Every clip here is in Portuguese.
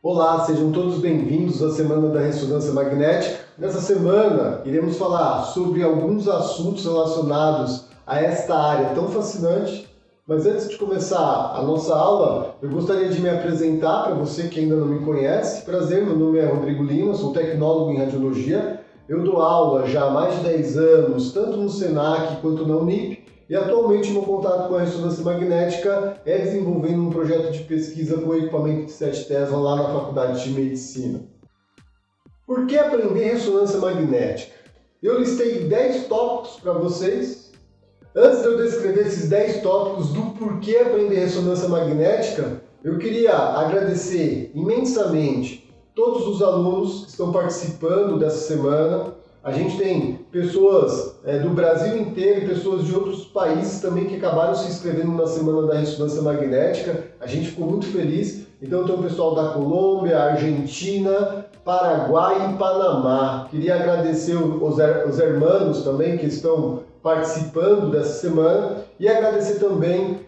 Olá, sejam todos bem-vindos à Semana da Ressonância Magnética. Nessa semana, iremos falar sobre alguns assuntos relacionados a esta área tão fascinante. Mas antes de começar a nossa aula, eu gostaria de me apresentar para você que ainda não me conhece. Prazer, meu nome é Rodrigo Lima, sou tecnólogo em radiologia. Eu dou aula já há mais de 10 anos, tanto no SENAC quanto na Unip. E atualmente meu contato com a ressonância magnética é desenvolvendo um projeto de pesquisa com equipamento de 7 Tesla lá na Faculdade de Medicina. Por que aprender ressonância magnética? Eu listei 10 tópicos para vocês. Antes de eu descrever esses 10 tópicos do porquê aprender ressonância magnética, eu queria agradecer imensamente todos os alunos que estão participando dessa semana. A gente tem pessoas do Brasil inteiro e pessoas de outros países também que acabaram se inscrevendo na Semana da Ressonância Magnética. A gente ficou muito feliz. Então tem o pessoal da Colômbia, Argentina, Paraguai e Panamá. Queria agradecer os hermanos também que estão participando dessa semana e agradecer também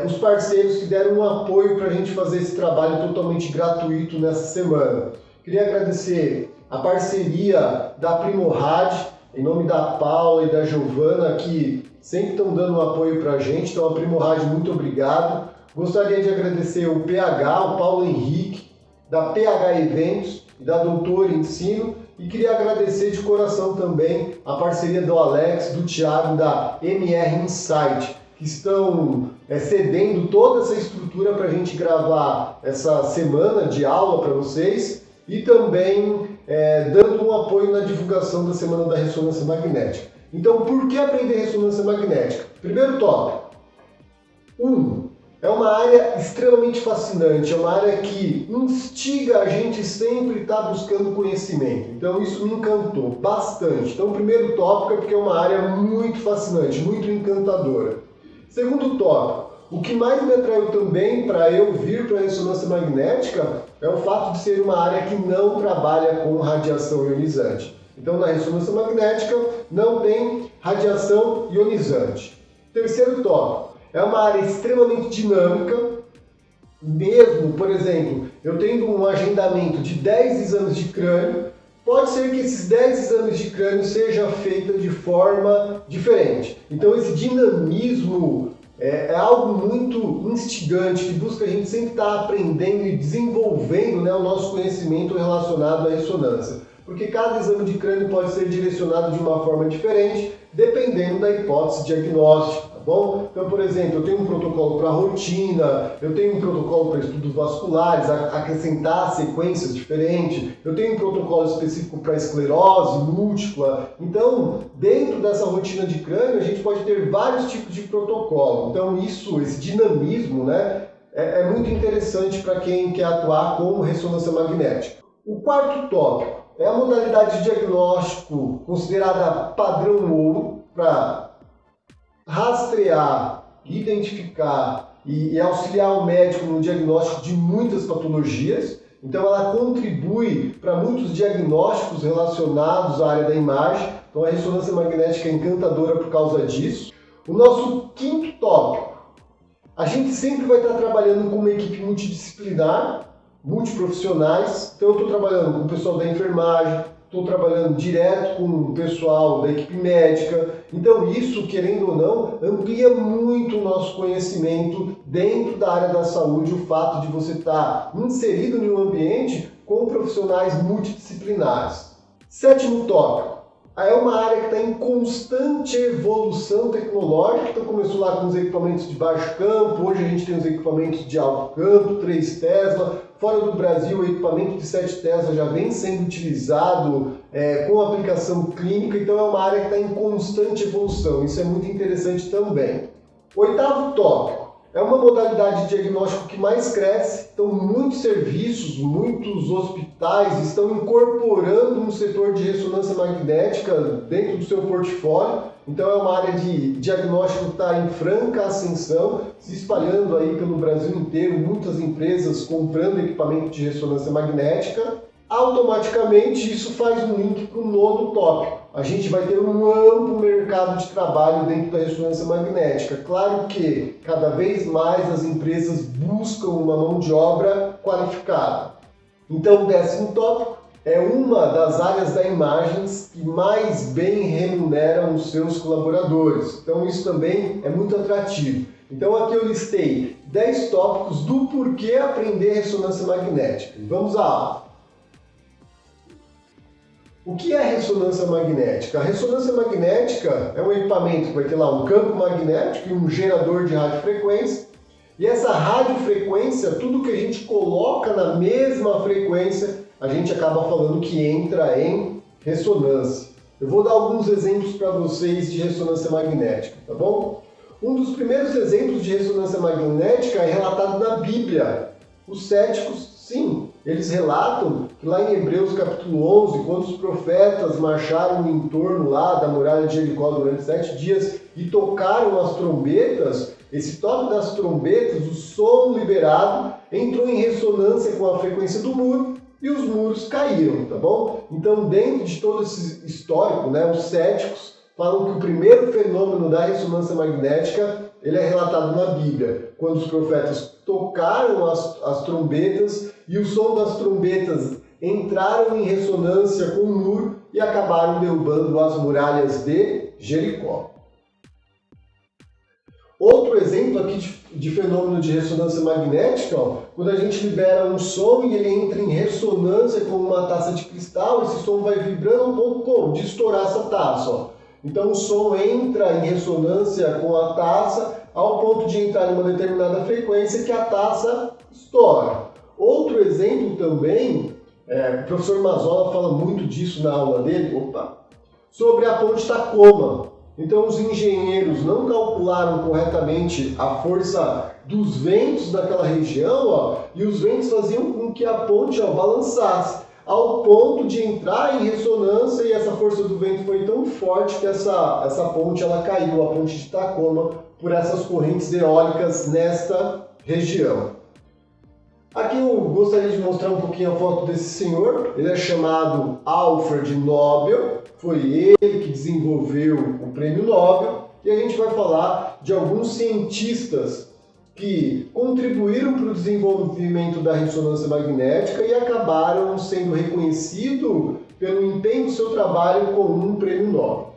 os parceiros que deram um apoio para a gente fazer esse trabalho totalmente gratuito nessa semana. Queria agradecer a parceria da Primorad, em nome da Paula e da Giovana, que sempre estão dando um apoio para a gente. Então, a Primorad, muito obrigado. Gostaria de agradecer o PH, o Paulo Henrique, da PH Eventos e da Doutor Ensino. E queria agradecer de coração também a parceria do Alex, do Thiago, da MR Insight, que estão cedendo toda essa estrutura para a gente gravar essa semana de aula para vocês e também dando um apoio na divulgação da Semana da Ressonância Magnética. Então, por que aprender ressonância magnética? Primeiro tópico. É uma área extremamente fascinante, é uma área que instiga a gente sempre a estar buscando conhecimento. Então, isso me encantou bastante. Então, o primeiro tópico é porque é uma área muito fascinante, muito encantadora. Segundo tópico. O que mais me atraiu também para eu vir para a ressonância magnética é o fato de ser uma área que não trabalha com radiação ionizante. Então, na ressonância magnética não tem radiação ionizante. Terceiro tópico, é uma área extremamente dinâmica. Mesmo, por exemplo, eu tendo um agendamento de 10 exames de crânio, pode ser que esses 10 exames de crânio sejam feitos de forma diferente. Então, esse dinamismo é algo muito instigante, que busca a gente sempre estar aprendendo e desenvolvendo o nosso conhecimento relacionado à ressonância. Porque cada exame de crânio pode ser direcionado de uma forma diferente, dependendo da hipótese diagnóstica, tá bom? Então, por exemplo, eu tenho um protocolo para rotina, eu tenho um protocolo para estudos vasculares, acrescentar sequências diferentes, eu tenho um protocolo específico para esclerose múltipla. Então, dentro dessa rotina de crânio, a gente pode ter vários tipos de protocolo. Então, esse dinamismo, é muito interessante para quem quer atuar com ressonância magnética. O quarto tópico é a modalidade de diagnóstico considerada padrão ouro para rastrear, identificar e auxiliar o médico no diagnóstico de muitas patologias. Então ela contribui para muitos diagnósticos relacionados à área da imagem. Então a ressonância magnética é encantadora por causa disso. O nosso quinto tópico. A gente sempre vai estar trabalhando com uma equipe multidisciplinar, multiprofissionais. Então eu estou trabalhando com o pessoal da enfermagem, estou trabalhando direto com o pessoal da equipe médica. Então isso, querendo ou não, amplia muito o nosso conhecimento dentro da área da saúde, o fato de você estar inserido em um ambiente com profissionais multidisciplinares. Sétimo tópico. É uma área que está em constante evolução tecnológica. Então começou lá com os equipamentos de baixo campo, hoje a gente tem os equipamentos de alto campo, 3 Tesla. Fora do Brasil, o equipamento de 7 Tesla já vem sendo utilizado com aplicação clínica, então é uma área que está em constante evolução. Isso é muito interessante também. Oitavo tópico. É uma modalidade de diagnóstico que mais cresce, então muitos serviços, muitos hospitais estão incorporando um setor de ressonância magnética dentro do seu portfólio. Então é uma área de diagnóstico que está em franca ascensão, se espalhando aí pelo Brasil inteiro, muitas empresas comprando equipamento de ressonância magnética. Automaticamente isso faz um link para o nono tópico. A gente vai ter um amplo mercado de trabalho dentro da ressonância magnética. Claro que cada vez mais as empresas buscam uma mão de obra qualificada. Então, o 10º tópico é uma das áreas da imagens que mais bem remuneram os seus colaboradores. Então, isso também é muito atrativo. Então, aqui eu listei 10 tópicos do porquê aprender ressonância magnética. E vamos à aula. O que é ressonância magnética? A ressonância magnética é um equipamento que vai ter lá um campo magnético e um gerador de radiofrequência. E essa radiofrequência, tudo que a gente coloca na mesma frequência, a gente acaba falando que entra em ressonância. Eu vou dar alguns exemplos para vocês de ressonância magnética, tá bom? Um dos primeiros exemplos de ressonância magnética é relatado na Bíblia. Os céticos, sim, eles relatam que lá em Hebreus capítulo 11, quando os profetas marcharam em torno lá da muralha de Jericó durante 7 dias e tocaram as trombetas, esse toque das trombetas, o som liberado, entrou em ressonância com a frequência do muro e os muros caíram, tá bom? Então, dentro de todo esse histórico, os céticos falam que o primeiro fenômeno da ressonância magnética ele é relatado na Bíblia, quando os profetas tocaram as trombetas e o som das trombetas entraram em ressonância com o muro e acabaram derrubando as muralhas de Jericó. Outro exemplo aqui de fenômeno de ressonância magnética, quando a gente libera um som e ele entra em ressonância com uma taça de cristal, esse som vai vibrando um pouco de estourar essa taça. Então o som entra em ressonância com a taça ao ponto de entrar em uma determinada frequência que a taça estoura. Outro exemplo também, o professor Mazola fala muito disso na aula dele, sobre a ponte Tacoma. Então os engenheiros não calcularam corretamente a força dos ventos daquela região, e os ventos faziam com que a ponte balançasse, ao ponto de entrar em ressonância, e essa força do vento foi tão forte que essa ponte caiu, a ponte de Tacoma, por essas correntes eólicas nesta região. Aqui eu gostaria de mostrar um pouquinho a foto desse senhor. Ele é chamado Alfred Nobel, foi ele que desenvolveu o prêmio Nobel, e a gente vai falar de alguns cientistas que contribuíram para o desenvolvimento da ressonância magnética e acabaram sendo reconhecidos pelo empenho do seu trabalho com um prêmio Nobel.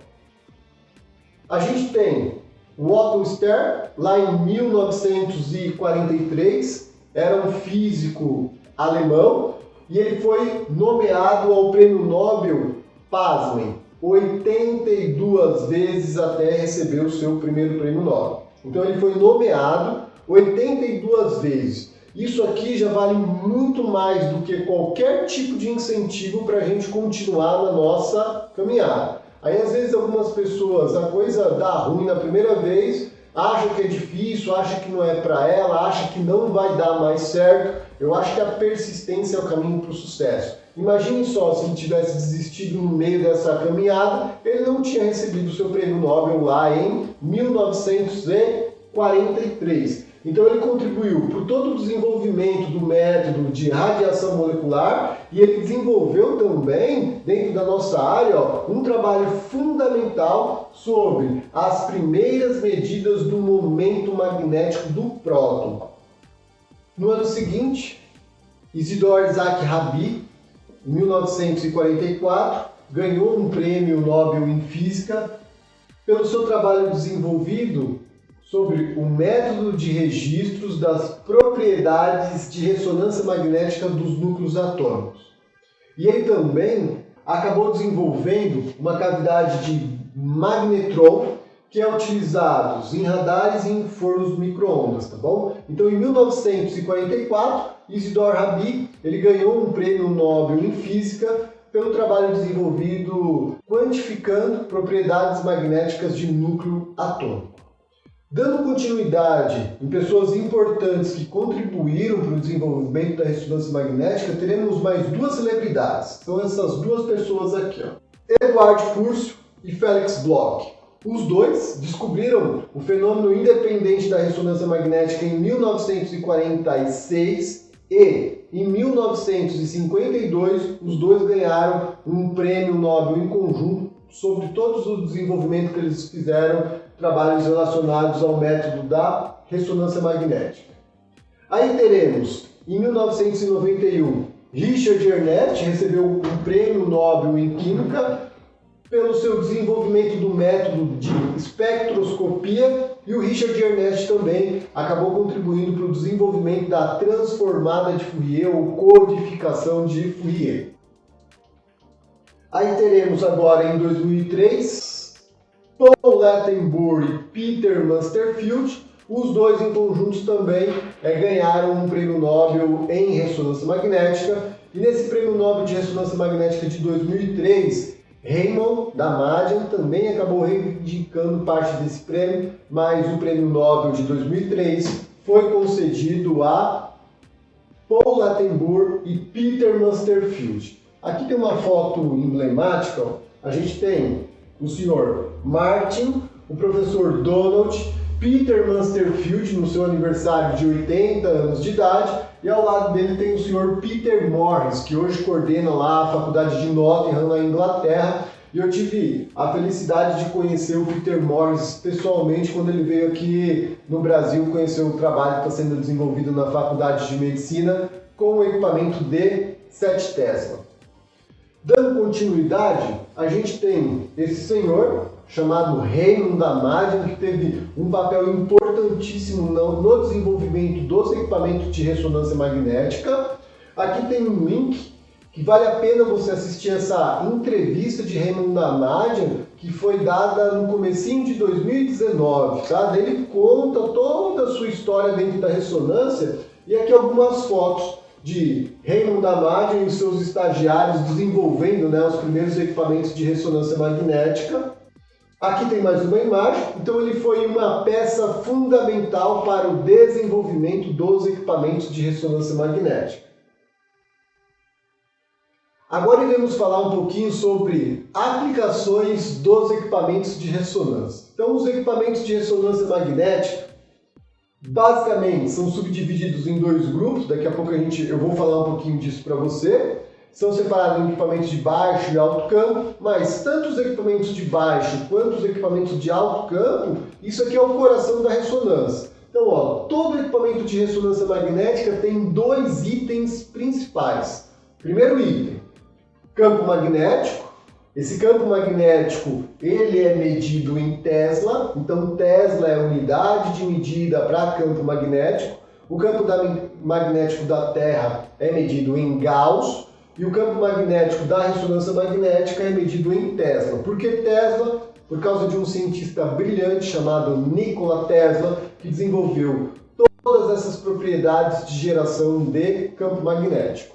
A gente tem o Otto Stern, lá em 1943, era um físico alemão e ele foi nomeado ao prêmio Nobel, pasmem, 82 vezes até receber o seu primeiro prêmio Nobel. Então ele foi nomeado 82 vezes. Isso aqui já vale muito mais do que qualquer tipo de incentivo para a gente continuar na nossa caminhada. Aí às vezes algumas pessoas, a coisa dá ruim na primeira vez, acha que é difícil, acha que não é para ela, acha que não vai dar mais certo. Eu acho que a persistência é o caminho para o sucesso. Imagine só, se ele tivesse desistido no meio dessa caminhada, ele não tinha recebido o seu prêmio Nobel lá em 1943. Então ele contribuiu por todo o desenvolvimento do método de radiação molecular e ele desenvolveu também, dentro da nossa área, um trabalho fundamental sobre as primeiras medidas do momento magnético do próton. No ano seguinte, Isidor Isaac Rabi, em 1944, ganhou um prêmio Nobel em Física pelo seu trabalho desenvolvido sobre o método de registros das propriedades de ressonância magnética dos núcleos atômicos. E ele também acabou desenvolvendo uma cavidade de magnetron que é utilizado em radares e em fornos micro-ondas, tá bom? Então, em 1944, Isidor Rabi ele ganhou um prêmio Nobel em Física pelo trabalho desenvolvido quantificando propriedades magnéticas de núcleo atômico. Dando continuidade em pessoas importantes que contribuíram para o desenvolvimento da ressonância magnética, teremos mais duas celebridades. São essas duas pessoas aqui, Eduard Purcell e Felix Bloch. Os dois descobriram o fenômeno independente da ressonância magnética em 1946 e, em 1952, os dois ganharam um prêmio Nobel em conjunto sobre todo o desenvolvimento que eles fizeram, trabalhos relacionados ao método da ressonância magnética. Aí teremos, em 1991, Richard Ernest recebeu um prêmio Nobel em Química pelo seu desenvolvimento do método de espectroscopia, e o Richard Ernest também acabou contribuindo para o desenvolvimento da transformada de Fourier ou codificação de Fourier. Aí teremos agora em 2003 Paul Lattenbury e Peter Mansfield. Os dois em conjunto também ganharam um prêmio Nobel em ressonância magnética, e nesse prêmio Nobel de ressonância magnética de 2003, Raymond Damadian também acabou reivindicando parte desse prêmio, mas o prêmio Nobel de 2003 foi concedido a Paul Lattenbury e Peter Mansfield. Aqui tem uma foto emblemática, ó. A gente tem o senhor Martin, o professor Donald, Peter Mansfield no seu aniversário de 80 anos de idade, e ao lado dele tem o senhor Peter Morris, que hoje coordena lá a faculdade de Nottingham, na Inglaterra, e eu tive a felicidade de conhecer o Peter Morris pessoalmente quando ele veio aqui no Brasil conhecer o trabalho que está sendo desenvolvido na faculdade de medicina com o equipamento de 7 Tesla. Dando continuidade, a gente tem esse senhor chamado Raymond Damadian, que teve um papel importantíssimo no desenvolvimento dos equipamentos de ressonância magnética. Aqui tem um link que vale a pena você assistir essa entrevista de Raymond Damadian, que foi dada no comecinho de 2019, tá? Ele conta toda a sua história dentro da ressonância, e aqui algumas fotos de Raymond Damadian e seus estagiários desenvolvendo, os primeiros equipamentos de ressonância magnética. Aqui tem mais uma imagem. Então ele foi uma peça fundamental para o desenvolvimento dos equipamentos de ressonância magnética. Agora iremos falar um pouquinho sobre aplicações dos equipamentos de ressonância. Então os equipamentos de ressonância magnética basicamente são subdivididos em dois grupos. Daqui a pouco eu vou falar um pouquinho disso para você. São separados em equipamentos de baixo e alto campo, mas tanto os equipamentos de baixo quanto os equipamentos de alto campo, isso aqui é o coração da ressonância. Então, todo equipamento de ressonância magnética tem dois itens principais. Primeiro item, campo magnético. Esse campo magnético ele é medido em Tesla, então Tesla é a unidade de medida para campo magnético. O campo magnético da Terra é medido em Gauss, e o campo magnético da ressonância magnética é medido em Tesla. Por que Tesla? Por causa de um cientista brilhante chamado Nikola Tesla, que desenvolveu todas essas propriedades de geração de campo magnético.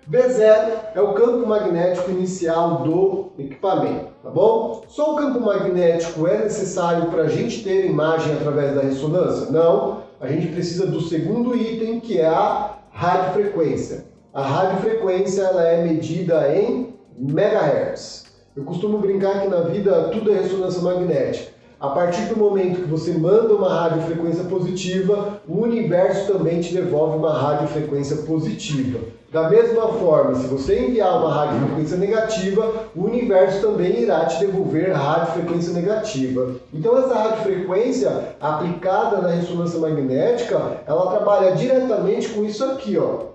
B0 é o campo magnético inicial do equipamento, tá bom? Só o campo magnético é necessário para a gente ter imagem através da ressonância? Não, a gente precisa do segundo item, que é a radiofrequência. A radiofrequência ela é medida em megahertz. Eu costumo brincar que na vida tudo é ressonância magnética. A partir do momento que você manda uma radiofrequência positiva, o universo também te devolve uma radiofrequência positiva. Da mesma forma, se você enviar uma radiofrequência negativa, o universo também irá te devolver radiofrequência negativa. Então essa radiofrequência aplicada na ressonância magnética, ela trabalha diretamente com isso aqui, ó.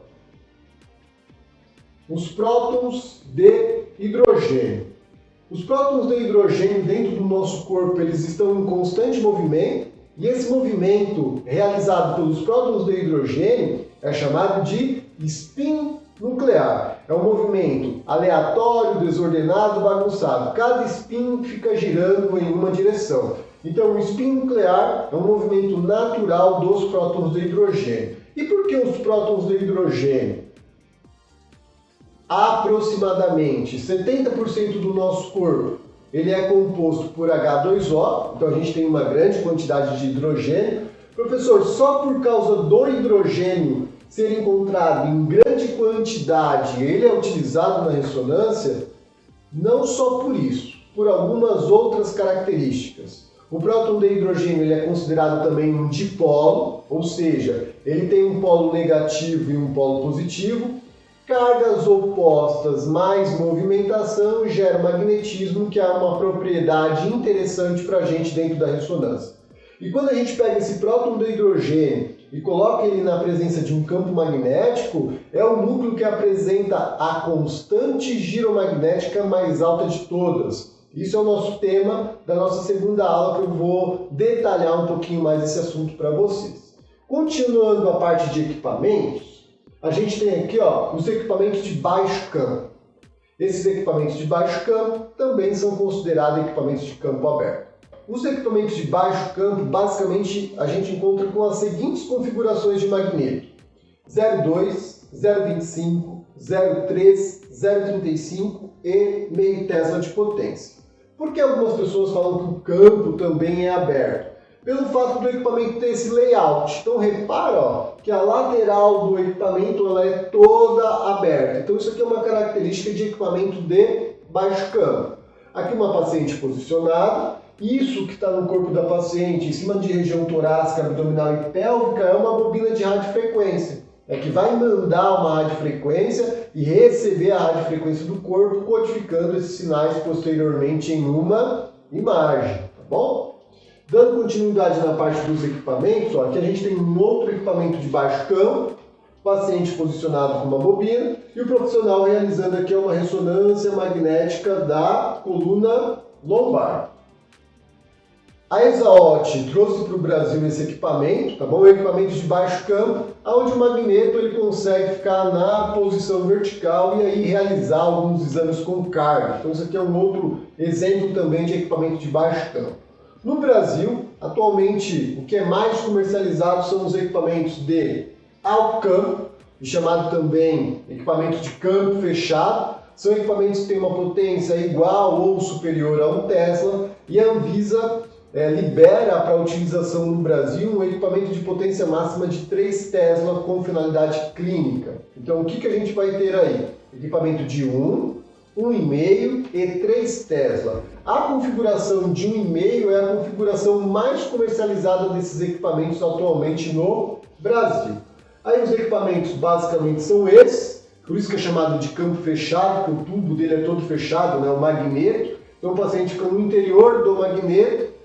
Os prótons de hidrogênio. Os prótons de hidrogênio dentro do nosso corpo, eles estão em constante movimento, e esse movimento realizado pelos prótons de hidrogênio é chamado de spin nuclear. É um movimento aleatório, desordenado, bagunçado. Cada spin fica girando em uma direção. Então o spin nuclear é um movimento natural dos prótons de hidrogênio. E por que os prótons de hidrogênio? Aproximadamente 70% do nosso corpo ele é composto por H2O, então a gente tem uma grande quantidade de hidrogênio. Professor, só por causa do hidrogênio ser encontrado em grande quantidade, ele é utilizado na ressonância? Não só por isso, por algumas outras características. O próton de hidrogênio ele é considerado também um dipolo, ou seja, ele tem um polo negativo e um polo positivo. Cargas opostas mais movimentação gera magnetismo, que é uma propriedade interessante para a gente dentro da ressonância. E quando a gente pega esse próton de hidrogênio e coloca ele na presença de um campo magnético, é o núcleo que apresenta a constante giromagnética mais alta de todas. Isso é o nosso tema da nossa segunda aula, que eu vou detalhar um pouquinho mais esse assunto para vocês. Continuando a parte de equipamentos, a gente tem aqui os equipamentos de baixo campo. Esses equipamentos de baixo campo também são considerados equipamentos de campo aberto. Os equipamentos de baixo campo, basicamente, a gente encontra com as seguintes configurações de magneto: 0,2, 0,25, 0,3, 0,35 e meio Tesla de potência. Por que algumas pessoas falam que o campo também é aberto? Pelo fato do equipamento ter esse layout. Então repara que a lateral do equipamento ela é toda aberta. Então isso aqui é uma característica de equipamento de baixo campo. Aqui uma paciente posicionada. Isso que está no corpo da paciente, em cima de região torácica, abdominal e pélvica, é uma bobina de radiofrequência. É que vai mandar uma radiofrequência e receber a radiofrequência do corpo, codificando esses sinais posteriormente em uma imagem, tá bom? Dando continuidade na parte dos equipamentos, aqui a gente tem um outro equipamento de baixo campo, paciente posicionado com uma bobina e o profissional realizando aqui uma ressonância magnética da coluna lombar. A Exaot trouxe para o Brasil esse equipamento, tá bom? Um equipamento de baixo campo, onde o magneto ele consegue ficar na posição vertical e aí realizar alguns exames com carga. Então isso aqui é um outro exemplo também de equipamento de baixo campo. No Brasil, atualmente, o que é mais comercializado são os equipamentos de alto campo, chamado também equipamento de campo fechado. São equipamentos que têm uma potência igual ou superior a 1 Tesla e a Anvisa libera para utilização no Brasil um equipamento de potência máxima de 3 Tesla com finalidade clínica. Então, o que a gente vai ter aí? Equipamento de 1, 1,5 e 3 Tesla. A configuração de 1,5 é a configuração mais comercializada desses equipamentos atualmente no Brasil. Aí os equipamentos basicamente são esses, por isso que é chamado de campo fechado, porque o tubo dele é todo fechado, né, o magneto. Então o paciente fica no interior do magneto,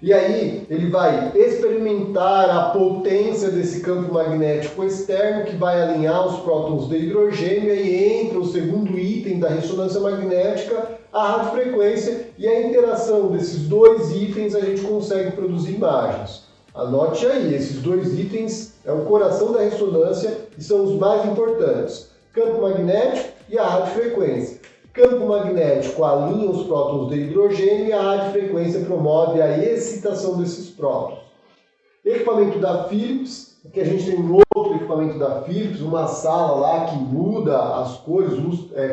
e aí ele vai experimentar a potência desse campo magnético externo que vai alinhar os prótons de hidrogênio, e aí entra o segundo item da ressonância magnética, a radiofrequência, e a interação desses dois itens a gente consegue produzir imagens. Anote aí, esses dois itens é o coração da ressonância e são os mais importantes: campo magnético e a radiofrequência. Campo magnético alinha os prótons de hidrogênio e a radiofrequência promove a excitação desses prótons. Equipamento da Philips, que a gente tem um outro equipamento da Philips, uma sala lá que muda as cores,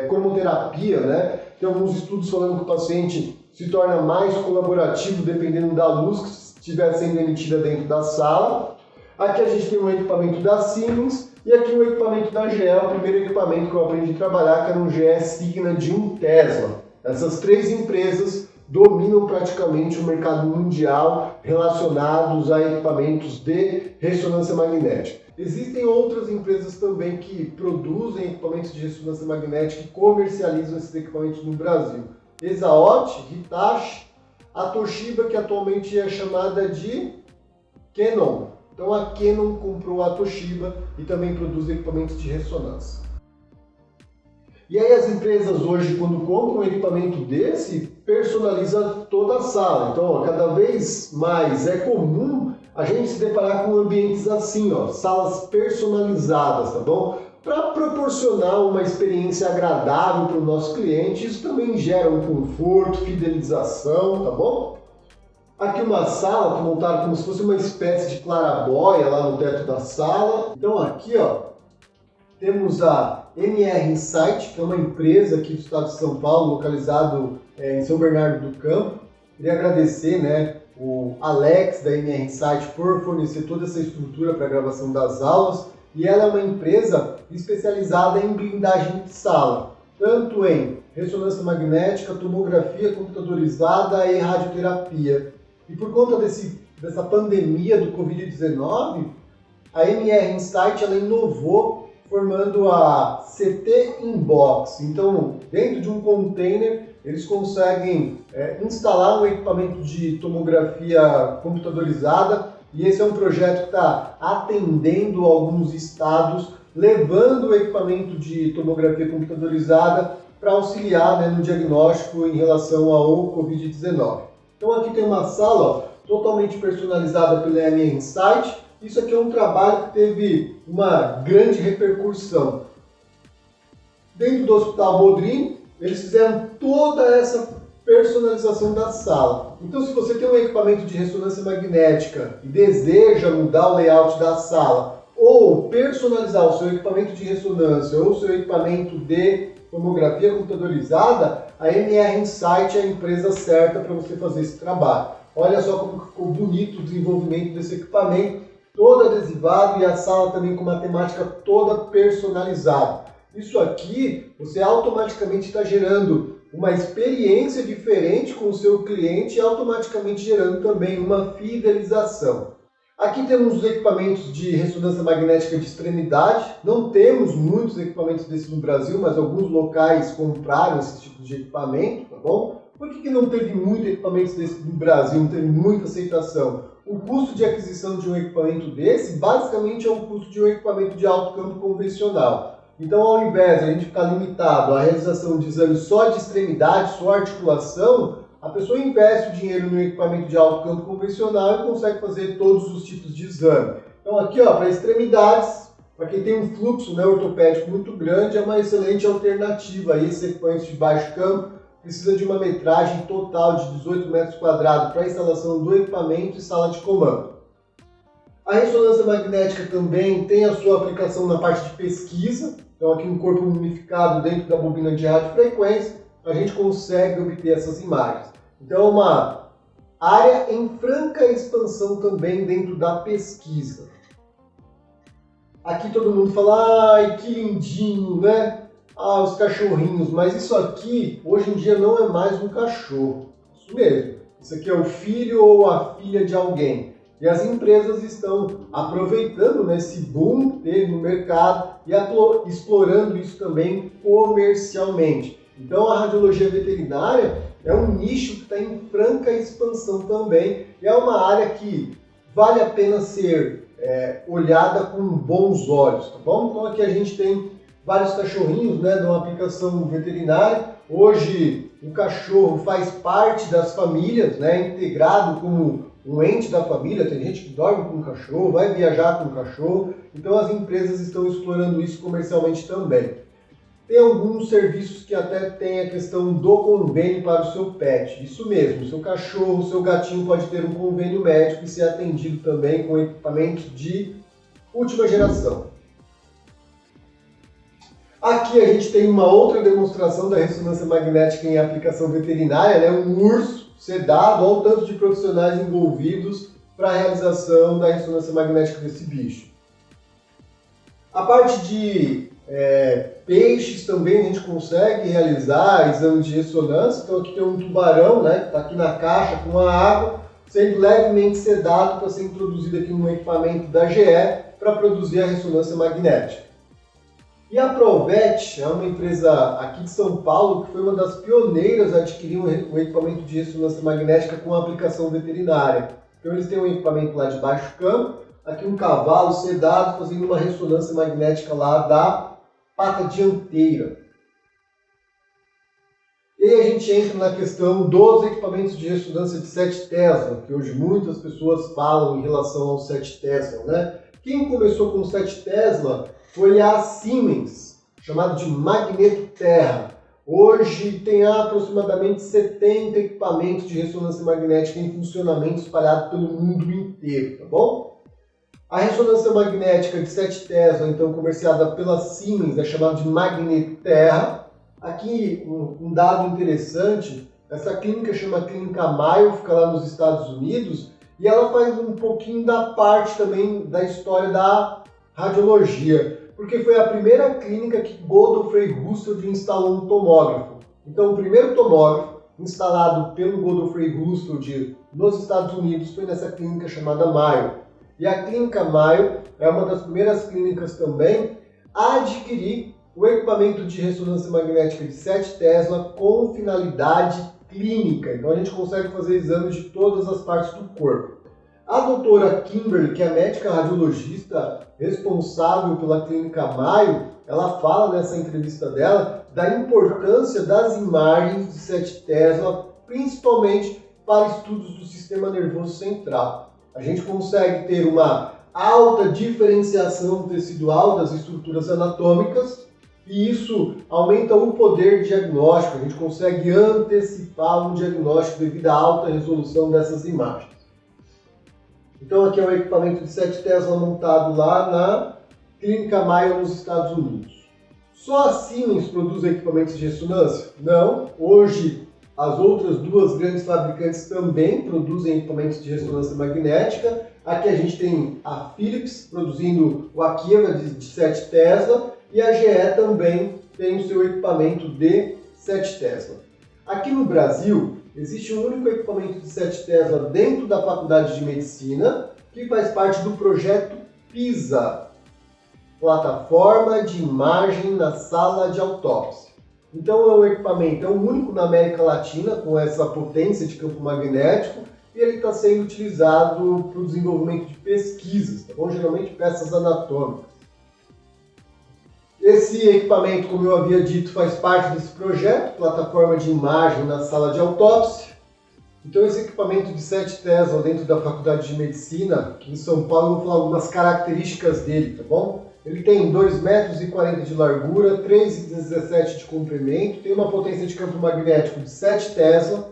cromoterapia, né? Tem alguns estudos falando que o paciente se torna mais colaborativo dependendo da luz que estiver sendo emitida dentro da sala. Aqui a gente tem um equipamento da Siemens e aqui um equipamento da GE, o primeiro equipamento que eu aprendi a trabalhar, que era um GE Signa de 1 Tesla. Essas três empresas dominam praticamente o mercado mundial relacionados a equipamentos de ressonância magnética. Existem outras empresas também que produzem equipamentos de ressonância magnética e comercializam esses equipamentos no Brasil. Exaot, Hitachi, a Toshiba, que atualmente é chamada de Canon. Então a Canon comprou a Toshiba e também produz equipamentos de ressonância. E aí as empresas hoje, quando compram um equipamento desse, personaliza toda a sala. Então, cada vez mais é comum a gente se deparar com ambientes assim, salas personalizadas, tá bom? Para proporcionar uma experiência agradável para o nosso cliente. Isso também gera um conforto, fidelização, tá bom? Aqui uma sala que montaram como se fosse uma espécie de clarabóia lá no teto da sala. Então aqui temos a MR Insight, que é uma empresa aqui do estado de São Paulo, localizado em São Bernardo do Campo. Queria agradecer o Alex da MR Insight por fornecer toda essa estrutura para a gravação das aulas. E ela é uma empresa especializada em blindagem de sala, tanto em ressonância magnética, tomografia computadorizada e radioterapia. E por conta dessa pandemia do Covid-19, a MR Insight ela inovou formando a CT Inbox. Então, dentro de um container, eles conseguem instalar um equipamento de tomografia computadorizada e esse é um projeto que está atendendo alguns estados, levando o equipamento de tomografia computadorizada para auxiliar, né, no diagnóstico em relação ao Covid-19. Então aqui tem uma sala, ó, totalmente personalizada pela MR Insight. Isso aqui é um trabalho que teve uma grande repercussão. Dentro do Hospital Bodrini, eles fizeram toda essa personalização da sala. Então, se você tem um equipamento de ressonância magnética e deseja mudar o layout da sala, ou personalizar o seu equipamento de ressonância ou o seu equipamento de tomografia computadorizada, a MR Insight é a empresa certa para você fazer esse trabalho. Olha só como ficou bonito o desenvolvimento desse equipamento, todo adesivado, e a sala também com uma temática toda personalizada. Isso aqui, você automaticamente está gerando uma experiência diferente com o seu cliente e automaticamente gerando também uma fidelização. Aqui temos os equipamentos de ressonância magnética de extremidade. Não temos muitos equipamentos desses no Brasil, mas alguns locais compraram esses tipos de equipamento, tá bom? Por que não teve muito equipamento desse no Brasil, não teve muita aceitação? O custo de aquisição de um equipamento desse, basicamente, é o custo de um equipamento de alto campo convencional. Então, ao invés de a gente ficar limitado à realização de exames só de extremidade, só articulação, a pessoa investe o dinheiro no equipamento de alto campo convencional e consegue fazer todos os tipos de exame. Então aqui, ó, para extremidades, para quem tem um fluxo, né, ortopédico muito grande, é uma excelente alternativa. Aí, esse equipamento de baixo campo precisa de uma metragem total de 18 metros quadrados para a instalação do equipamento e sala de comando. A ressonância magnética também tem a sua aplicação na parte de pesquisa. Então aqui um corpo mumificado dentro da bobina de radiofrequência, a gente consegue obter essas imagens. Então é uma área em franca expansão também dentro da pesquisa. Aqui todo mundo fala, ai que lindinho, né? Ah, os cachorrinhos, mas isso aqui hoje em dia não é mais um cachorro. Isso mesmo, isso aqui é o filho ou a filha de alguém. E as empresas estão aproveitando, né, esse boom que teve no mercado e explorando isso também comercialmente. Então a radiologia veterinária é um nicho que está em franca expansão também e é uma área que vale a pena ser olhada com bons olhos, tá bom? Então aqui a gente tem vários cachorrinhos, né, de uma aplicação veterinária. Hoje o cachorro faz parte das famílias, né, integrado como um ente da família. Tem gente que dorme com o cachorro, vai viajar com o cachorro, então as empresas estão explorando isso comercialmente também. Tem alguns serviços que até tem a questão do convênio para o seu pet. Isso mesmo, seu cachorro, seu gatinho pode ter um convênio médico e ser atendido também com equipamentos de última geração. Aqui a gente tem uma outra demonstração da ressonância magnética em aplicação veterinária, né? Um urso sedado, olha o tanto de profissionais envolvidos para a realização da ressonância magnética desse bicho. A parte de peixes também a gente consegue realizar exames de ressonância. Então aqui tem um tubarão, né, que está aqui na caixa com a água, sendo levemente sedado para ser introduzido aqui num equipamento da GE para produzir a ressonância magnética. E a Provet é uma empresa aqui de São Paulo que foi uma das pioneiras a adquirir um equipamento de ressonância magnética com aplicação veterinária. Então eles têm um equipamento lá de baixo campo, aqui um cavalo sedado fazendo uma ressonância magnética lá da pata dianteira. E aí a gente entra na questão dos equipamentos de ressonância de 7 Tesla, que hoje muitas pessoas falam em relação ao 7 Tesla, né? Quem começou com o 7 Tesla foi a Siemens, chamado de Magneto Terra. Hoje tem aproximadamente 70 equipamentos de ressonância magnética em funcionamento espalhados pelo mundo inteiro, tá bom? A ressonância magnética de 7 Tesla, então comerciada pela Siemens, é chamada de Magneto Terra. Aqui um dado interessante, essa clínica chama Clínica Mayo, fica lá nos Estados Unidos, e ela faz um pouquinho da parte também da história da radiologia, porque foi a primeira clínica que Godofrey Husfeld instalou um tomógrafo. Então o primeiro tomógrafo instalado pelo Godofrey Husfeld nos Estados Unidos foi nessa clínica chamada Mayo. E a Clínica Mayo é uma das primeiras clínicas também a adquirir o equipamento de ressonância magnética de 7 Tesla com finalidade clínica. Então a gente consegue fazer exames de todas as partes do corpo. A doutora Kimberly, que é a médica radiologista responsável pela Clínica Mayo, ela fala nessa entrevista dela da importância das imagens de 7 Tesla, principalmente para estudos do sistema nervoso central. A gente consegue ter uma alta diferenciação tecidual das estruturas anatômicas e isso aumenta o poder diagnóstico. A gente consegue antecipar um diagnóstico devido à alta resolução dessas imagens. Então aqui é o equipamento de 7 Tesla montado lá na Clínica Mayo nos Estados Unidos. Só a Siemens produz equipamentos de ressonância? Não. Hoje as outras duas grandes fabricantes também produzem equipamentos de ressonância magnética. Aqui a gente tem a Philips produzindo o Akiva de 7 Tesla e a GE também tem o seu equipamento de 7 Tesla. Aqui no Brasil existe um único equipamento de 7 Tesla dentro da Faculdade de Medicina que faz parte do projeto PISA, Plataforma de Imagem na Sala de Autópsia. Então é um equipamento, é o único na América Latina com essa potência de campo magnético e ele está sendo utilizado para o desenvolvimento de pesquisas, tá bom? Geralmente peças anatômicas. Esse equipamento, como eu havia dito, faz parte desse projeto, Plataforma de Imagem na Sala de Autópsia. Então esse equipamento de 7 Tesla dentro da Faculdade de Medicina, aqui em São Paulo, eu vou falar algumas características dele, tá bom? Ele tem 2,40 metros de largura, 3,17 de comprimento, tem uma potência de campo magnético de 7 Tesla,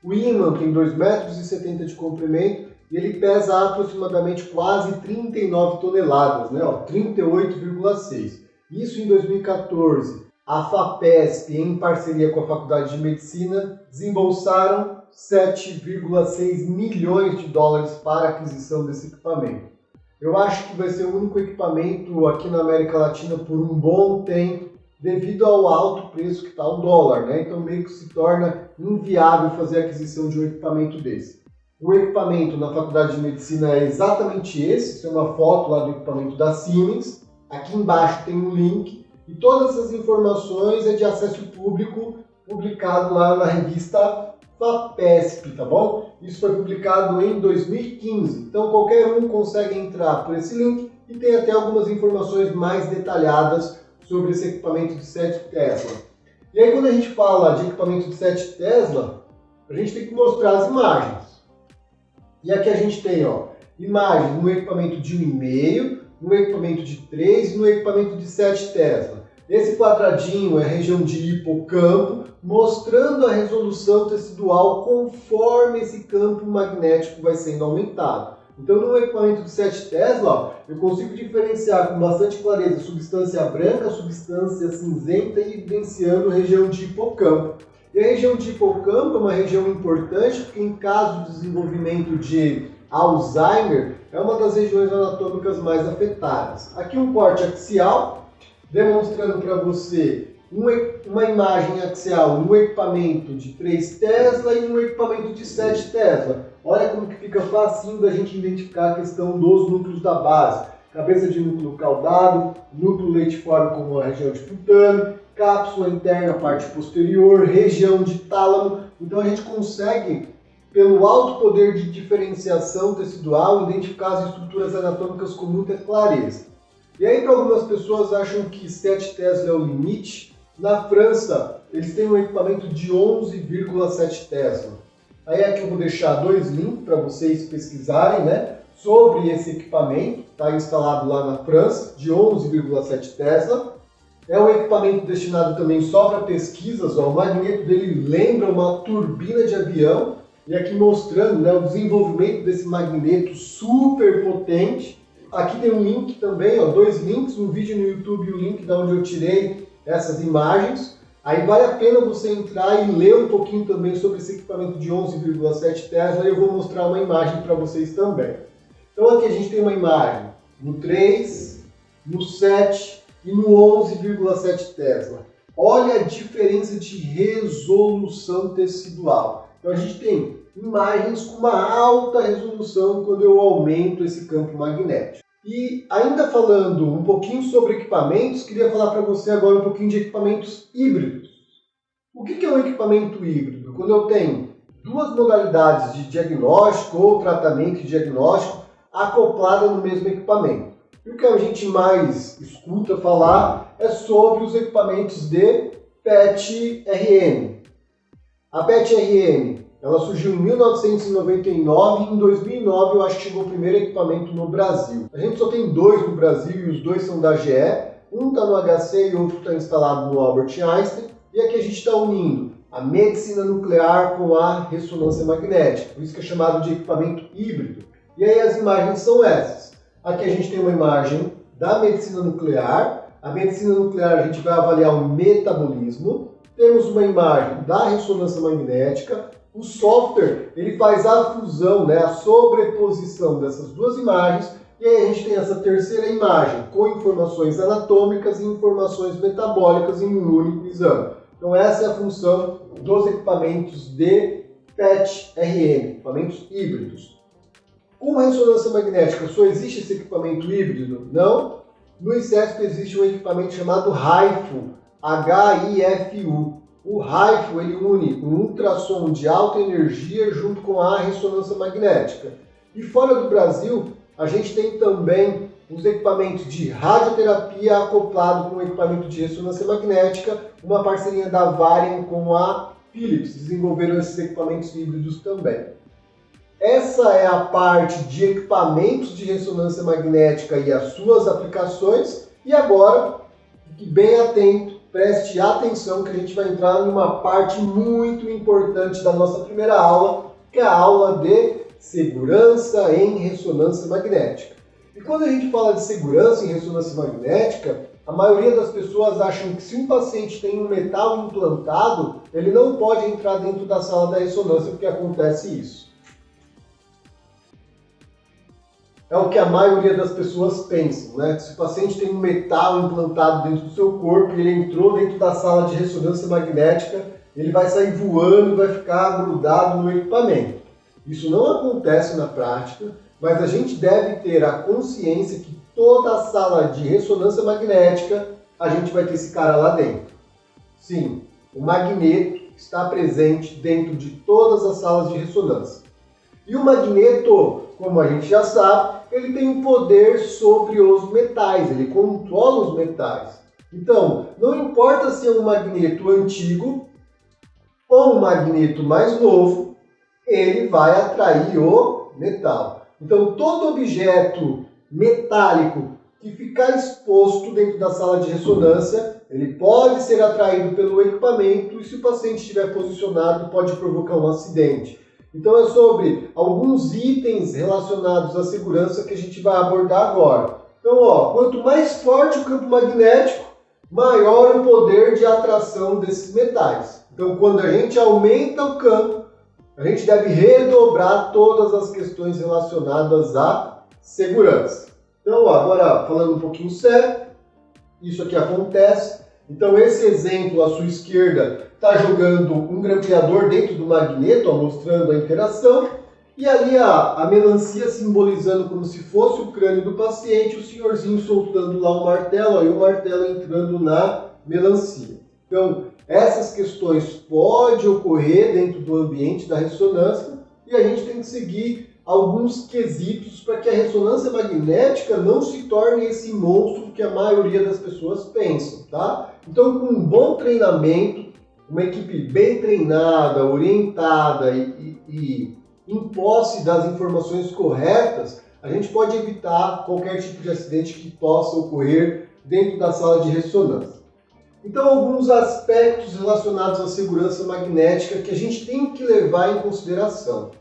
o ímã tem 2,70 metros de comprimento e ele pesa aproximadamente quase 39 toneladas, né? 38,6. Isso em 2014. A FAPESP, em parceria com a Faculdade de Medicina, desembolsaram 7,6 milhões de dólares para a aquisição desse equipamento. Eu acho que vai ser o único equipamento aqui na América Latina por um bom tempo, devido ao alto preço que está o dólar, né? Então meio que se torna inviável fazer a aquisição de um equipamento desse. O equipamento na Faculdade de Medicina é exatamente esse, isso é uma foto lá do equipamento da Siemens. Aqui embaixo tem um link e todas essas informações é de acesso público, publicado lá na revista FAPESP, tá bom? Isso foi publicado em 2015, então qualquer um consegue entrar por esse link e tem até algumas informações mais detalhadas sobre esse equipamento de 7 Tesla. E aí quando a gente fala de equipamento de 7 Tesla, a gente tem que mostrar as imagens. E aqui a gente tem, imagem no equipamento de 1,5, no equipamento de 3 e no equipamento de 7 Tesla. Esse quadradinho é a região de hipocampo, mostrando a resolução tecidual conforme esse campo magnético vai sendo aumentado. Então, no equipamento de 7 Tesla, eu consigo diferenciar com bastante clareza substância branca, substância cinzenta e evidenciando a região de hipocampo. E a região de hipocampo é uma região importante porque em caso de desenvolvimento de Alzheimer, é uma das regiões anatômicas mais afetadas. Aqui um corte axial, demonstrando para você uma imagem axial no equipamento de 3 Tesla e no equipamento de 7 Tesla. Olha como que fica facinho da gente identificar a questão dos núcleos da base. Cabeça de núcleo caudado, núcleo leitiforme como a região de putame, cápsula interna, parte posterior, região de tálamo. Então a gente consegue, pelo alto poder de diferenciação tecidual, identificar as estruturas anatômicas com muita clareza. E aí, para algumas pessoas acham que 7 Tesla é o limite. Na França, eles têm um equipamento de 11,7 Tesla. Aí aqui eu vou deixar 2 links para vocês pesquisarem, né, sobre esse equipamento, está instalado lá na França, de 11,7 Tesla. É um equipamento destinado também só para pesquisas, o magneto dele lembra uma turbina de avião, e aqui mostrando, né, o desenvolvimento desse magneto super potente. Aqui tem um link também, 2 links, um vídeo no YouTube e o link de onde eu tirei essas imagens. Aí vale a pena você entrar e ler um pouquinho também sobre esse equipamento de 11,7 Tesla e eu vou mostrar uma imagem para vocês também. Então aqui a gente tem uma imagem no 3, no 7 e no 11,7 Tesla. Olha a diferença de resolução tecidual. Então a gente tem imagens com uma alta resolução quando eu aumento esse campo magnético. E ainda falando um pouquinho sobre equipamentos, queria falar para você agora um pouquinho de equipamentos híbridos. O que é um equipamento híbrido? Quando eu tenho duas modalidades de diagnóstico ou tratamento e diagnóstico acopladas no mesmo equipamento. E o que a gente mais escuta falar é sobre os equipamentos de PET-RM. A PET-RM, ela surgiu em 1999 e em 2009 eu acho que chegou o primeiro equipamento no Brasil. A gente só tem dois no Brasil e os dois são da GE. Um está no HC e outro está instalado no Albert Einstein. E aqui a gente está unindo a medicina nuclear com a ressonância magnética. Por isso que é chamado de equipamento híbrido. E aí as imagens são essas. Aqui a gente tem uma imagem da medicina nuclear. A medicina nuclear a gente vai avaliar o metabolismo. Temos uma imagem da ressonância magnética. O software ele faz a fusão, a sobreposição dessas duas imagens. E aí a gente tem essa terceira imagem com informações anatômicas e informações metabólicas em um único exame. Então essa é a função dos equipamentos de PET-RM, equipamentos híbridos. Com ressonância magnética só existe esse equipamento híbrido? Não. No ICESP existe um equipamento chamado HIFU, H-I-F-U. O HIFU ele une um ultrassom de alta energia junto com a ressonância magnética. E fora do Brasil, a gente tem também os equipamentos de radioterapia acoplado com o equipamento de ressonância magnética, uma parceria da Varian com a Philips, desenvolveram esses equipamentos híbridos também. Essa é a parte de equipamentos de ressonância magnética e as suas aplicações. E agora, fique bem atento, preste atenção que a gente vai entrar numa parte muito importante da nossa primeira aula, que é a aula de segurança em ressonância magnética. E quando a gente fala de segurança em ressonância magnética, a maioria das pessoas acham que se um paciente tem um metal implantado, ele não pode entrar dentro da sala da ressonância porque acontece isso. É o que a maioria das pessoas pensam, né? Se o paciente tem um metal implantado dentro do seu corpo e ele entrou dentro da sala de ressonância magnética, ele vai sair voando e vai ficar grudado no equipamento. Isso não acontece na prática, mas a gente deve ter a consciência que toda a sala de ressonância magnética, a gente vai ter esse cara lá dentro. Sim, o magneto está presente dentro de todas as salas de ressonância. E o magneto, como a gente já sabe, ele tem um poder sobre os metais, ele controla os metais. Então, não importa se é um magneto antigo ou um magneto mais novo, ele vai atrair o metal. Então, todo objeto metálico que ficar exposto dentro da sala de ressonância, ele pode ser atraído pelo equipamento e se o paciente estiver posicionado, pode provocar um acidente. Então é sobre alguns itens relacionados à segurança que a gente vai abordar agora. Então, quanto mais forte o campo magnético, maior o poder de atração desses metais. Então, quando a gente aumenta o campo, a gente deve redobrar todas as questões relacionadas à segurança. Então, agora falando um pouquinho sério, isso aqui acontece. Então, esse exemplo à sua esquerda está jogando um grampeador dentro do magneto, mostrando a interação. E ali a melancia simbolizando como se fosse o crânio do paciente, o senhorzinho soltando lá o martelo, e o martelo entrando na melancia. Então, essas questões podem ocorrer dentro do ambiente da ressonância e a gente tem que seguir alguns quesitos para que a ressonância magnética não se torne esse monstro que a maioria das pessoas pensam, tá? Então, com um bom treinamento, uma equipe bem treinada, orientada e em posse das informações corretas, a gente pode evitar qualquer tipo de acidente que possa ocorrer dentro da sala de ressonância. Então, alguns aspectos relacionados à segurança magnética que a gente tem que levar em consideração.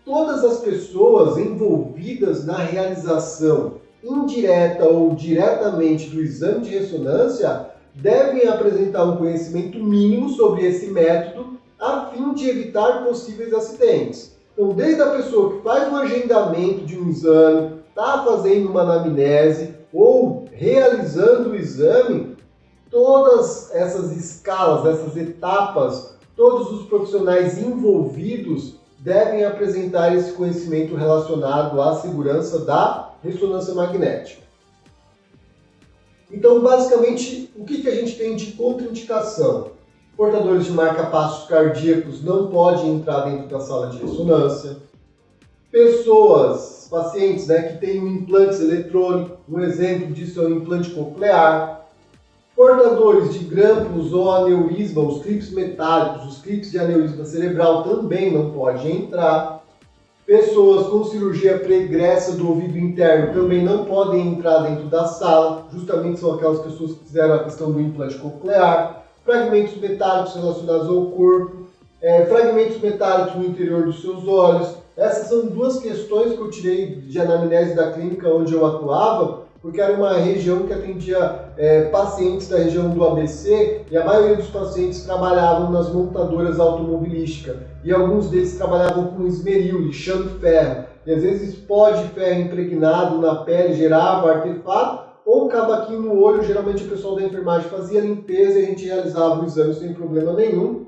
Todas as pessoas envolvidas na realização indireta ou diretamente do exame de ressonância devem apresentar um conhecimento mínimo sobre esse método a fim de evitar possíveis acidentes. Então, desde a pessoa que faz um agendamento de um exame, está fazendo uma anamnese ou realizando o exame, todas essas escalas, essas etapas, todos os profissionais envolvidos devem apresentar esse conhecimento relacionado à segurança da ressonância magnética. Então, basicamente, o que a gente tem de contraindicação? Portadores de marca-passos cardíacos não podem entrar dentro da sala de ressonância. Pessoas, pacientes, que têm implantes eletrônicos, um exemplo disso é o implante coclear. Portadores de grampos ou aneurisma, os clipes metálicos, os clipes de aneurisma cerebral também não podem entrar. Pessoas com cirurgia pregressa do ouvido interno também não podem entrar dentro da sala, justamente são aquelas pessoas que fizeram a questão do implante coclear. Fragmentos metálicos relacionados ao corpo, fragmentos metálicos no interior dos seus olhos. Essas são duas questões que eu tirei de anamnese da clínica onde eu atuava, porque era uma região que atendia pacientes da região do ABC e a maioria dos pacientes trabalhavam nas montadoras automobilísticas e alguns deles trabalhavam com esmeril, lixando ferro. E às vezes pó de ferro impregnado na pele gerava artefato ou cavaquinho no olho. Geralmente o pessoal da enfermagem fazia limpeza e a gente realizava o exame sem problema nenhum.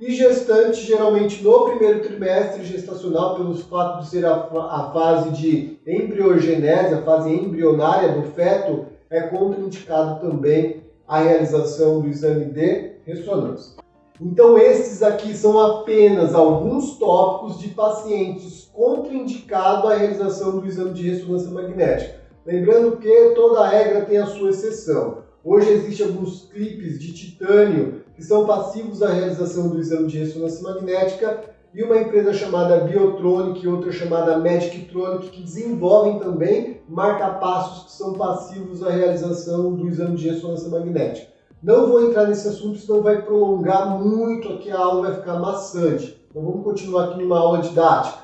E gestante, geralmente no primeiro trimestre gestacional, pelo fato de ser a fase de embriogenese, a fase embrionária do feto, é contraindicado também a realização do exame de ressonância. Então esses aqui são apenas alguns tópicos de pacientes contraindicados à realização do exame de ressonância magnética. Lembrando que toda regra tem a sua exceção. Hoje existem alguns clipes de titânio que são passivos à realização do exame de ressonância magnética e uma empresa chamada Biotronic e outra chamada Magictronic que desenvolvem também marca-passos que são passivos à realização do exame de ressonância magnética. Não vou entrar nesse assunto, senão vai prolongar muito aqui, a aula vai ficar maçante. Então vamos continuar aqui numa aula didática.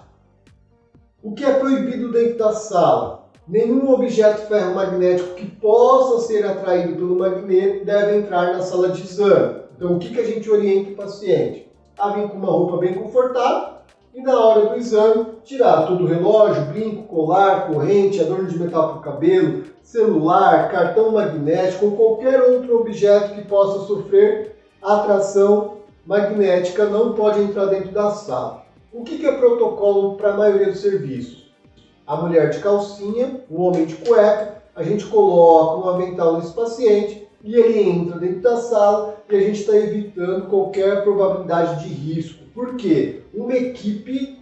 O que é proibido dentro da sala? Nenhum objeto ferromagnético que possa ser atraído pelo magneto deve entrar na sala de exame. Então, o que a gente orienta o paciente? A vir com uma roupa bem confortável e, na hora do exame, tirar todo o relógio, brinco, colar, corrente, adorno de metal para o cabelo, celular, cartão magnético ou qualquer outro objeto que possa sofrer atração magnética não pode entrar dentro da sala. O que é protocolo para a maioria dos serviços? A mulher de calcinha, o homem de cueca, a gente coloca um avental nesse paciente e ele entra dentro da sala e a gente está evitando qualquer probabilidade de risco. Por quê? Uma equipe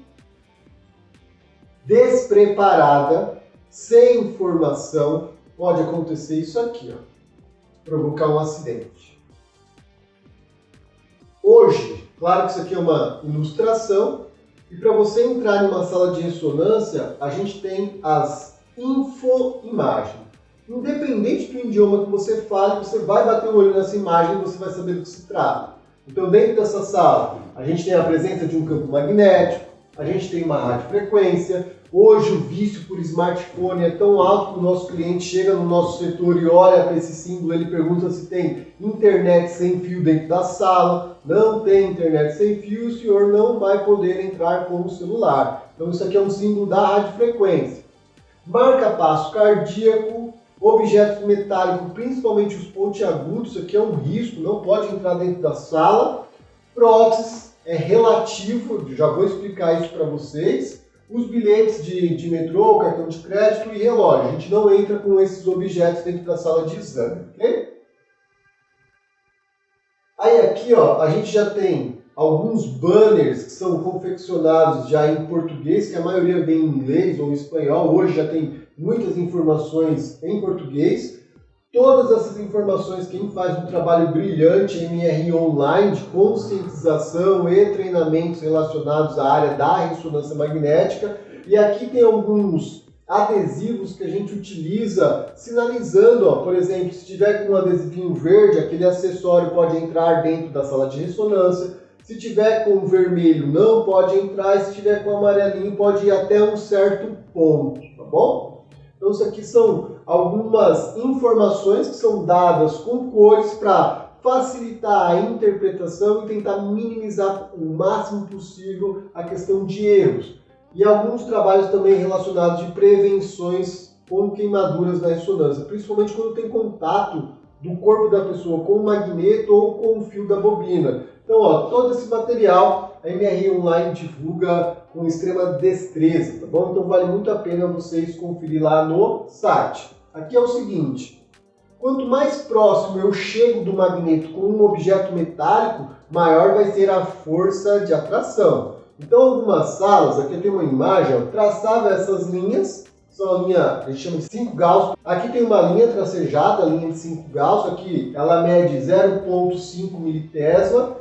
despreparada, sem informação, pode acontecer isso aqui, provocar um acidente. Hoje, claro que isso aqui é uma ilustração, e para você entrar em uma sala de ressonância, a gente tem as infoimagens. Independente do idioma que você fale, você vai bater o olho nessa imagem e você vai saber do que se trata. Então, dentro dessa sala, a gente tem a presença de um campo magnético, a gente tem uma radiofrequência. Hoje, o vício por smartphone é tão alto que o nosso cliente chega no nosso setor e olha para esse símbolo, ele pergunta se tem internet sem fio dentro da sala. Não tem internet sem fio, o senhor não vai poder entrar com o celular. Então, isso aqui é um símbolo da radiofrequência. Marca-passo cardíaco, objetos metálicos, principalmente os pontiagudos, isso aqui é um risco, não pode entrar dentro da sala. Próteses é relativo, já vou explicar isso para vocês. Os bilhetes de metrô, cartão de crédito e relógio. A gente não entra com esses objetos dentro da sala de exame, ok? Aí aqui, a gente já tem alguns banners que são confeccionados já em português, que a maioria vem em inglês ou em espanhol. Hoje já tem muitas informações em português. Todas essas informações, quem faz um trabalho brilhante em MRI Online de conscientização e treinamentos relacionados à área da ressonância magnética. E aqui tem alguns adesivos que a gente utiliza sinalizando, por exemplo, se tiver com um adesivinho verde, aquele acessório pode entrar dentro da sala de ressonância. Se tiver com vermelho, não pode entrar. E se tiver com amarelinho, pode ir até um certo ponto, tá bom? Então, isso aqui são algumas informações que são dadas com cores para facilitar a interpretação e tentar minimizar o máximo possível a questão de erros. E alguns trabalhos também relacionados de prevenções com queimaduras na ressonância, principalmente quando tem contato do corpo da pessoa com o magneto ou com o fio da bobina. Então, todo esse material a MRI Online divulga com extrema destreza, tá bom? Então vale muito a pena vocês conferir lá no site. Aqui é o seguinte, quanto mais próximo eu chego do magneto com um objeto metálico, maior vai ser a força de atração. Então, algumas salas, aqui tem uma imagem, ó, traçava essas linhas, são a linha, a gente chama de 5 Gauss. Aqui tem uma linha tracejada, a linha de 5 Gauss, aqui ela mede 0,5 militesla.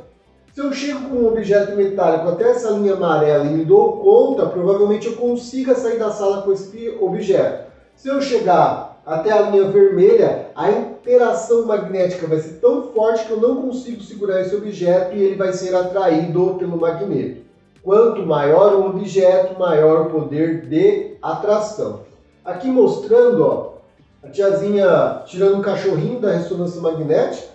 Se eu chego com um objeto metálico até essa linha amarela e me dou conta, provavelmente eu consiga sair da sala com esse objeto. Se eu chegar até a linha vermelha, a interação magnética vai ser tão forte que eu não consigo segurar esse objeto e ele vai ser atraído pelo magneto. Quanto maior o objeto, maior o poder de atração. Aqui mostrando, ó, a tiazinha tirando um cachorrinho da ressonância magnética,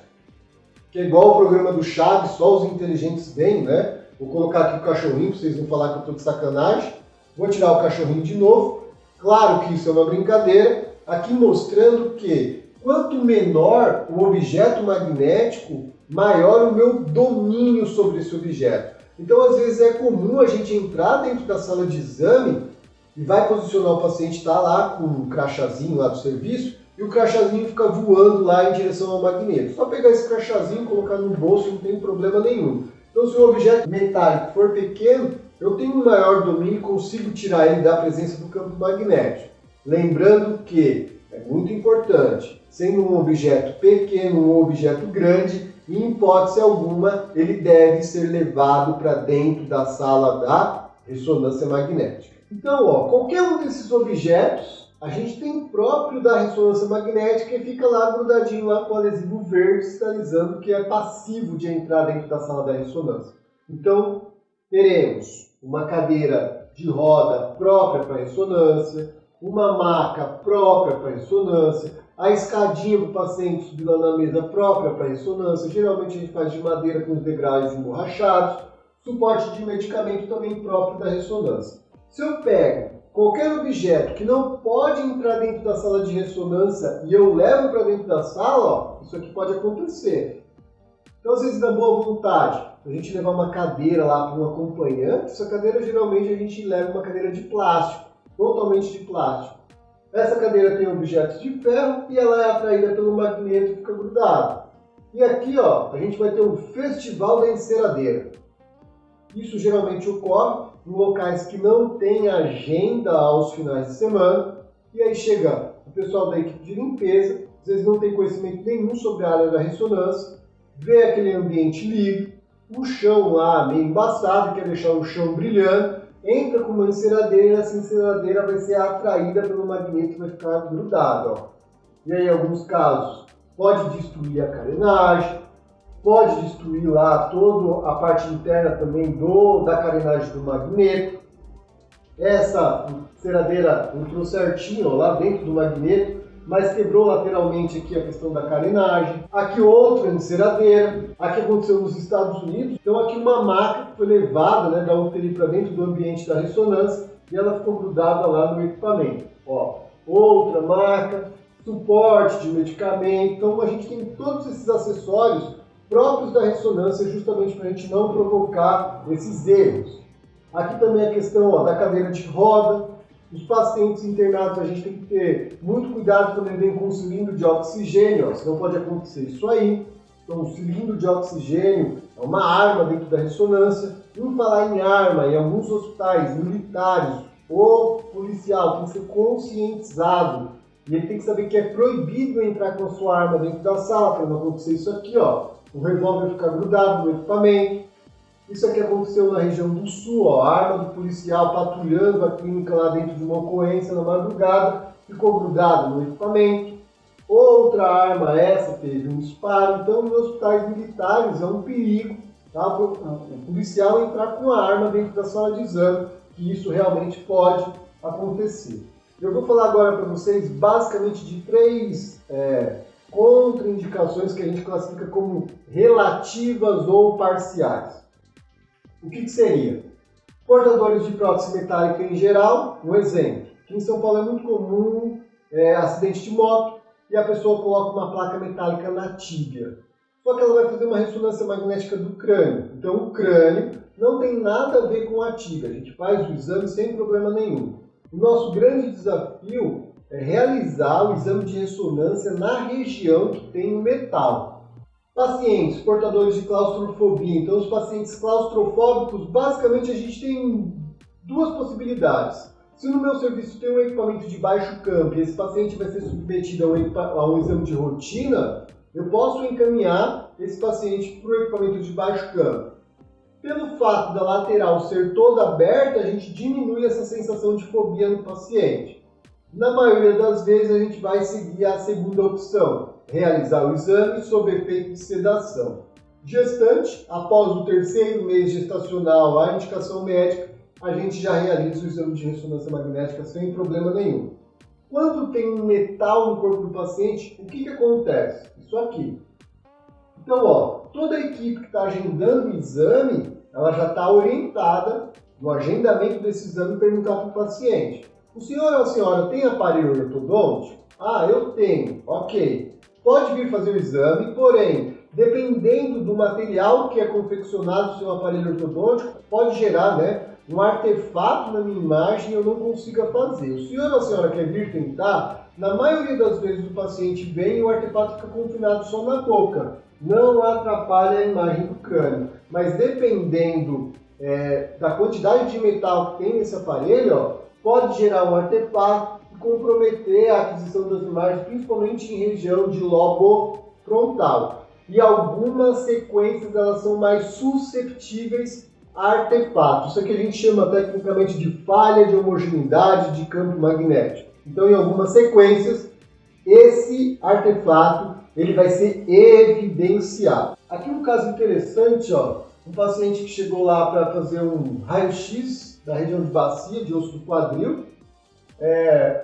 que é igual o programa do Chaves, só os inteligentes veem, né? Vou colocar aqui o cachorrinho, para vocês não falarem que eu estou de sacanagem. Vou tirar o cachorrinho de novo. Claro que isso é uma brincadeira. Aqui mostrando que quanto menor o objeto magnético, maior o meu domínio sobre esse objeto. Então, às vezes é comum a gente entrar dentro da sala de exame e vai posicionar o paciente, está lá com um crachazinho lá do serviço, e o crachazinho fica voando lá em direção ao magneto. Só pegar esse crachazinho, colocar no bolso, não tem problema nenhum. Então, se o objeto metálico for pequeno, eu tenho um maior domínio e consigo tirar ele da presença do campo magnético. Lembrando que é muito importante, sendo um objeto pequeno, um objeto grande, em hipótese alguma, ele deve ser levado para dentro da sala da ressonância magnética. Então, ó, qualquer um desses objetos, a gente tem o próprio da ressonância magnética e fica lá grudadinho lá com o adesivo verde, sinalizando que é passivo de entrar dentro da sala da ressonância. Então, teremos uma cadeira de roda própria para ressonância, uma maca própria para ressonância, a escadinha para o paciente subir lá na mesa própria para ressonância, geralmente a gente faz de madeira com os degraus emborrachados, suporte de medicamento também próprio da ressonância. Se eu pego qualquer objeto que não pode entrar dentro da sala de ressonância e eu levo para dentro da sala, ó, isso aqui pode acontecer. Então, às vezes, da boa vontade, a gente levar uma cadeira lá para um acompanhante, essa cadeira geralmente a gente leva uma cadeira de plástico, totalmente de plástico. Essa cadeira tem objetos de ferro e ela é atraída pelo magneto e fica grudada. E aqui, ó, a gente vai ter um festival da enceradeira. Isso geralmente ocorre em locais que não tem agenda aos finais de semana. E aí chega o pessoal da equipe de limpeza, às vezes não tem conhecimento nenhum sobre a área da ressonância, vê aquele ambiente livre, o chão lá meio embaçado, quer deixar o chão brilhando, entra com uma enceradeira e essa enceradeira vai ser atraída pelo magneto e vai ficar grudada. Ó. E aí, em alguns casos, pode destruir a carenagem, pode destruir lá toda a parte interna também da carenagem do magneto. Essa enceradeira entrou certinho ó, lá dentro do magneto, mas quebrou lateralmente aqui a questão da carenagem. Aqui outra enceradeira. Aqui aconteceu nos Estados Unidos. Então aqui uma maca que foi levada né, da UTI para dentro do ambiente da ressonância e ela ficou grudada lá no equipamento. Ó, outra maca, suporte de medicamento. Então a gente tem todos esses acessórios próprios da ressonância justamente para a gente não provocar esses erros. Aqui também a questão ó, da cadeira de roda. Os pacientes internados, a gente tem que ter muito cuidado quando ele vem com um cilindro de oxigênio, ó, senão pode acontecer isso aí. Então, o cilindro de oxigênio é uma arma dentro da ressonância. Em falar em arma, em alguns hospitais militares, o policial tem que ser conscientizado e ele tem que saber que é proibido entrar com a sua arma dentro da sala, para não acontecer isso aqui, ó. O revólver ficar grudado no equipamento. Isso aqui aconteceu na região do sul, ó, a arma do policial patrulhando a clínica lá dentro de uma ocorrência na madrugada, ficou grudada no equipamento. Outra arma essa teve um disparo, então nos hospitais militares é um perigo tá, o policial entrar com a arma dentro da sala de exame, que isso realmente pode acontecer. Eu vou falar agora para vocês basicamente de três contraindicações que a gente classifica como relativas ou parciais. O que seria? Portadores de prótese metálica em geral, um exemplo. Aqui em São Paulo é muito comum acidente de moto e a pessoa coloca uma placa metálica na tíbia. Só que ela vai fazer uma ressonância magnética do crânio. Então o crânio não tem nada a ver com a tíbia. A gente faz o exame sem problema nenhum. O nosso grande desafio realizar o exame de ressonância na região que tem o metal. Pacientes portadores de claustrofobia, então os pacientes claustrofóbicos, basicamente a gente tem duas possibilidades. Se no meu serviço tem um equipamento de baixo campo e esse paciente vai ser submetido a um exame de rotina, eu posso encaminhar esse paciente para o equipamento de baixo campo. Pelo fato da lateral ser toda aberta, a gente diminui essa sensação de fobia no paciente. Na maioria das vezes a gente vai seguir a segunda opção, realizar o exame sob efeito de sedação. Gestante, após o 3º mês gestacional, a indicação médica, a gente já realiza o exame de ressonância magnética sem problema nenhum. Quando tem um metal no corpo do paciente, o que acontece? Isso aqui. Então, toda a equipe que está agendando o exame, ela já está orientada no agendamento desse exame perguntar para o paciente: o senhor ou a senhora tem aparelho ortodôntico? Ah, eu tenho. Ok. Pode vir fazer o exame, porém, dependendo do material que é confeccionado no seu aparelho ortodôntico, pode gerar, um artefato na minha imagem e eu não consiga fazer. O senhor ou a senhora quer vir tentar? Na maioria das vezes o paciente vem e o artefato fica confinado só na boca. Não atrapalha a imagem do crânio. Mas dependendo da quantidade de metal que tem nesse aparelho, pode gerar um artefato e comprometer a aquisição das imagens, principalmente em região de lobo frontal. E algumas sequências elas são mais susceptíveis a artefatos. Isso aqui a gente chama tecnicamente de falha de homogeneidade de campo magnético. Então, em algumas sequências, esse artefato ele vai ser evidenciado. Aqui um caso interessante, um paciente que chegou lá para fazer um raio-x da região de bacia, de osso do quadril.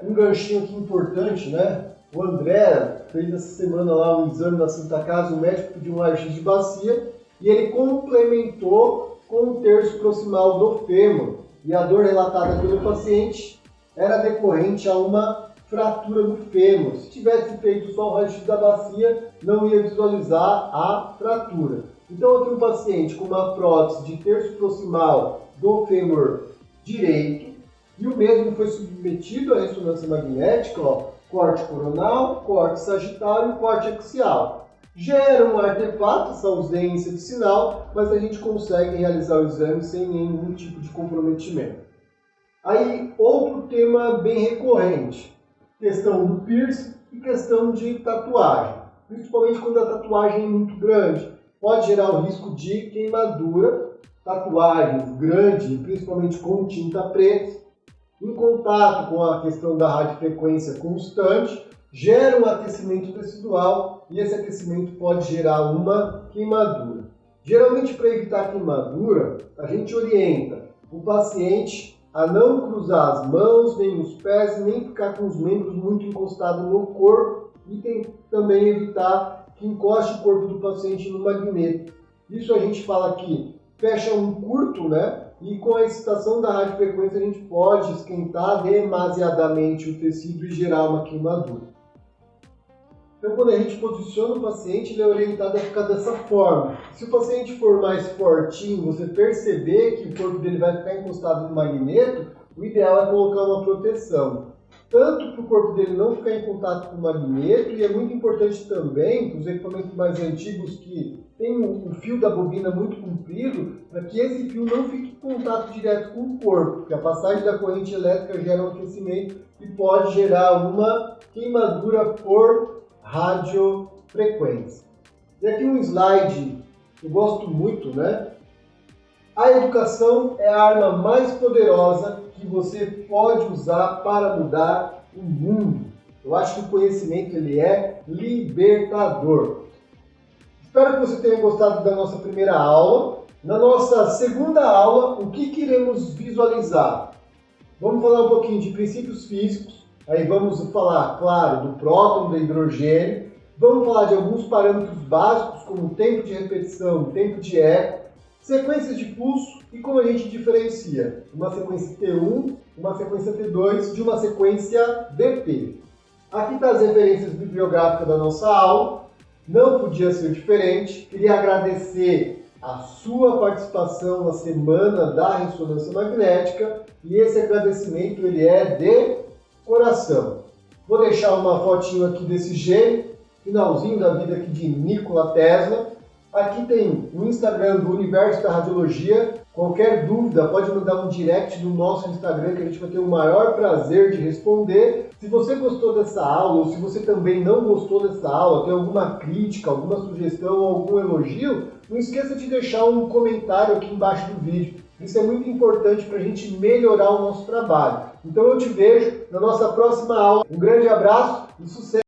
Um ganchinho aqui importante, O André fez essa semana lá um exame na Santa Casa, o médico pediu um raio-x de bacia e ele complementou com o terço proximal do fêmur. E a dor relatada pelo paciente era decorrente a uma fratura do fêmur. Se tivesse feito só o raio-x da bacia, não ia visualizar a fratura. Então aqui um paciente com uma prótese de terço proximal do fêmur direito, e o mesmo foi submetido à ressonância magnética, corte coronal, corte sagital e corte axial. Gera um artefato, essa ausência de sinal, mas a gente consegue realizar o exame sem nenhum tipo de comprometimento. Aí, outro tema bem recorrente, questão do piercing e questão de tatuagem. Principalmente quando a tatuagem é muito grande, pode gerar o risco de queimadura, tatuagens grandes, principalmente com tinta preta, em contato com a questão da radiofrequência constante, gera um aquecimento tecidual e esse aquecimento pode gerar uma queimadura. Geralmente, para evitar queimadura, a gente orienta o paciente a não cruzar as mãos, nem os pés, nem ficar com os membros muito encostados no corpo e também evitar que encoste o corpo do paciente no magneto. Isso a gente fala que fecha um curto, e com a excitação da radiofrequência a gente pode esquentar demasiadamente o tecido e gerar uma queimadura. Então, quando a gente posiciona o paciente, ele é orientado a ficar dessa forma. Se o paciente for mais fortinho, você perceber que o corpo dele vai ficar encostado no magneto, o ideal é colocar uma proteção. Tanto para o corpo dele não ficar em contato com o magneto, e é muito importante também, para os equipamentos mais antigos que tem o fio da bobina muito comprido, para que esse fio não fique em contato direto com o corpo, porque a passagem da corrente elétrica gera um aquecimento e pode gerar uma queimadura por radiofrequência. E aqui um slide que eu gosto muito, A educação é a arma mais poderosa que você pode usar para mudar o mundo. Eu acho que o conhecimento ele é libertador. Espero que você tenha gostado da nossa primeira aula. Na nossa segunda aula, o que iremos visualizar? Vamos falar um pouquinho de princípios físicos. Aí vamos falar, claro, do próton, do hidrogênio. Vamos falar de alguns parâmetros básicos, como tempo de repetição, tempo de eco, sequências de pulso e como a gente diferencia uma sequência T1, uma sequência T2 de uma sequência DP. Aqui está as referências bibliográficas da nossa aula. Não podia ser diferente. Queria agradecer a sua participação na Semana da Ressonância Magnética e esse agradecimento ele é de coração. Vou deixar uma fotinho aqui desse gênio, finalzinho da vida aqui de Nikola Tesla. Aqui tem o Instagram do Universo da Radiologia. Qualquer dúvida pode mandar um direct no nosso Instagram que a gente vai ter o maior prazer de responder. Se você gostou dessa aula ou se você também não gostou dessa aula, tem alguma crítica, alguma sugestão ou algum elogio, não esqueça de deixar um comentário aqui embaixo do vídeo. Isso é muito importante para a gente melhorar o nosso trabalho. Então eu te vejo na nossa próxima aula. Um grande abraço e sucesso!